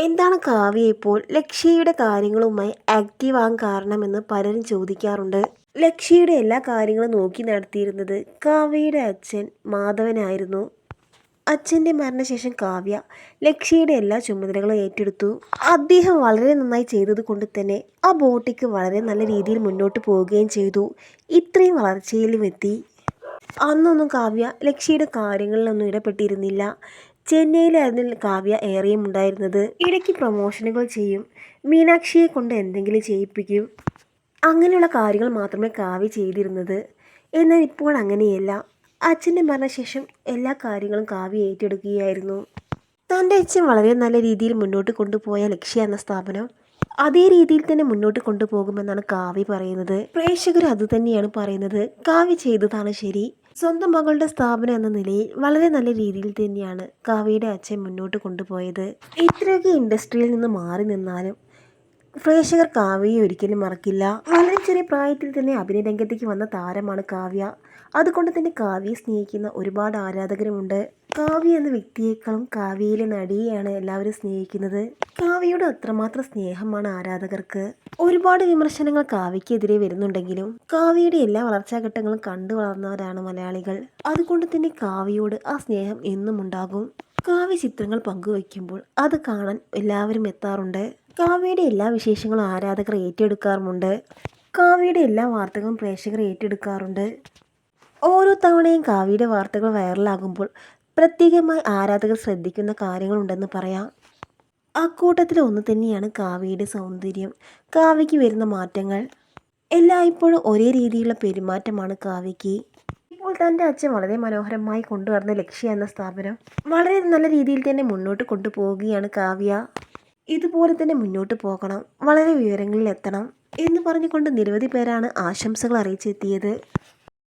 എന്താണ് കാവ്യ ഇപ്പോൾ ലക്ഷ്യയുടെ കാര്യങ്ങളുമായി ആക്റ്റീവ് ആകാൻ കാരണമെന്ന് പലരും ചോദിക്കാറുണ്ട്. ലക്ഷ്യയുടെ എല്ലാ കാര്യങ്ങളും നോക്കി നടത്തിയിരുന്നത് കാവ്യയുടെ അച്ഛൻ മാധവനായിരുന്നു. അച്ഛൻ്റെ മരണശേഷം കാവ്യ ലക്ഷ്യയുടെ എല്ലാ ചുമതലകളും ഏറ്റെടുത്തു. അദ്ദേഹം വളരെ നന്നായി ചെയ്തത് കൊണ്ട് തന്നെ ആ ബോട്ടിക്ക് വളരെ നല്ല രീതിയിൽ മുന്നോട്ട് പോവുകയും ചെയ്തു. ഇത്രയും വളർച്ചയിലും എത്തി. അന്നൊന്നും കാവ്യ ലക്ഷ്യയുടെ കാര്യങ്ങളിലൊന്നും ഇടപെട്ടിരുന്നില്ല. ചെന്നൈയിലായിരുന്നു കാവ്യ ഏറെയും ഉണ്ടായിരുന്നത്. ഇടയ്ക്ക് പ്രൊമോഷനുകൾ ചെയ്യും, മീനാക്ഷിയെ കൊണ്ട് എന്തെങ്കിലും ചെയ്യിപ്പിക്കും, അങ്ങനെയുള്ള കാര്യങ്ങൾ മാത്രമേ കാവ്യ ചെയ്തിരുന്നത്. എന്നാൽ ഇപ്പോൾ അങ്ങനെയല്ല. അച്ഛൻ്റെ മരണശേഷം എല്ലാ കാര്യങ്ങളും കാവ്യ ഏറ്റെടുക്കുകയായിരുന്നു. തൻ്റെ അച്ഛൻ വളരെ നല്ല രീതിയിൽ മുന്നോട്ട് കൊണ്ടുപോയ ലക്ഷ്യ എന്ന സ്ഥാപനം അതേ രീതിയിൽ തന്നെ മുന്നോട്ട് കൊണ്ടുപോകുമെന്നാണ് കാവ്യ പറയുന്നത്. പ്രേക്ഷകർ അതുതന്നെയാണ് പറയുന്നത്. കാവ്യ ചെയ്തതാണ് ശരി. സ്വന്തം മകളുടെ സ്ഥാപനം എന്ന നിലയിൽ വളരെ നല്ല രീതിയിൽ തന്നെയാണ് കാവ്യയുടെ അച്ഛൻ മുന്നോട്ട് കൊണ്ടുപോയത്. ഇത്രയൊക്കെ ഇൻഡസ്ട്രിയിൽ നിന്ന് മാറി നിന്നാലും പ്രേക്ഷകർ കാവ്യയെ ഒരിക്കലും മറക്കില്ല. വളരെ ചെറിയ പ്രായത്തിൽ തന്നെ അഭിനയ രംഗത്തേക്ക് വന്ന താരമാണ് കാവ്യ. അതുകൊണ്ട് തന്നെ കാവ്യയെ സ്നേഹിക്കുന്ന ഒരുപാട് ആരാധകരുമുണ്ട്. കാവ്യ എന്ന വ്യക്തിയേക്കാളും കാവ്യയിലെ നടിയെയാണ് എല്ലാവരും സ്നേഹിക്കുന്നത്. കാവ്യയോട് അത്രമാത്രം സ്നേഹമാണ് ആരാധകർക്ക്. ഒരുപാട് വിമർശനങ്ങൾ കാവ്യക്കെതിരെ വരുന്നുണ്ടെങ്കിലും കാവ്യയുടെ എല്ലാ വളർച്ചാഘട്ടങ്ങളും കണ്ടു വളർന്നവരാണ് മലയാളികൾ. അതുകൊണ്ട് തന്നെ കാവ്യയോട് ആ സ്നേഹം എന്നും ഉണ്ടാകും. കാവ്യ ചിത്രങ്ങൾ പങ്കുവയ്ക്കുമ്പോൾ അത് കാണാൻ എല്ലാവരും എത്താറുണ്ട്. കാവ്യയുടെ എല്ലാ വിശേഷങ്ങളും ആരാധകർ ഏറ്റെടുക്കാറുമുണ്ട്. കാവ്യയുടെ എല്ലാ വാർത്തകളും പ്രേക്ഷകർ ഏറ്റെടുക്കാറുണ്ട്. ഓരോ തവണയും കാവ്യയുടെ വാർത്തകൾ വൈറലാകുമ്പോൾ പ്രത്യേകമായി ആരാധകർ ശ്രദ്ധിക്കുന്ന കാര്യങ്ങളുണ്ടെന്ന് പറയാം. അക്കൂട്ടത്തിൽ ഒന്ന് തന്നെയാണ് കാവ്യയുടെ സൗന്ദര്യം, കാവ്യയ്ക്ക് വരുന്ന മാറ്റങ്ങൾ. എല്ലായ്പ്പോഴും ഒരേ രീതിയിലുള്ള പെരുമാറ്റമാണ് കാവ്യയ്ക്ക്. ഇപ്പോൾ തൻ്റെ അച്ഛൻ വളരെ മനോഹരമായി കൊണ്ടുവരുന്ന ലക്ഷ്യ എന്ന സ്ഥാപനം വളരെ നല്ല രീതിയിൽ തന്നെ മുന്നോട്ട് കൊണ്ടുപോവുകയാണ് കാവ്യ. ഇതുപോലെ തന്നെ മുന്നോട്ട് പോകണം, വളരെ വിവരങ്ങളിൽ എത്തണം എന്ന് പറഞ്ഞുകൊണ്ട് നിരവധി പേരാണ് ആശംസകൾ അറിയിച്ചെത്തിയത്.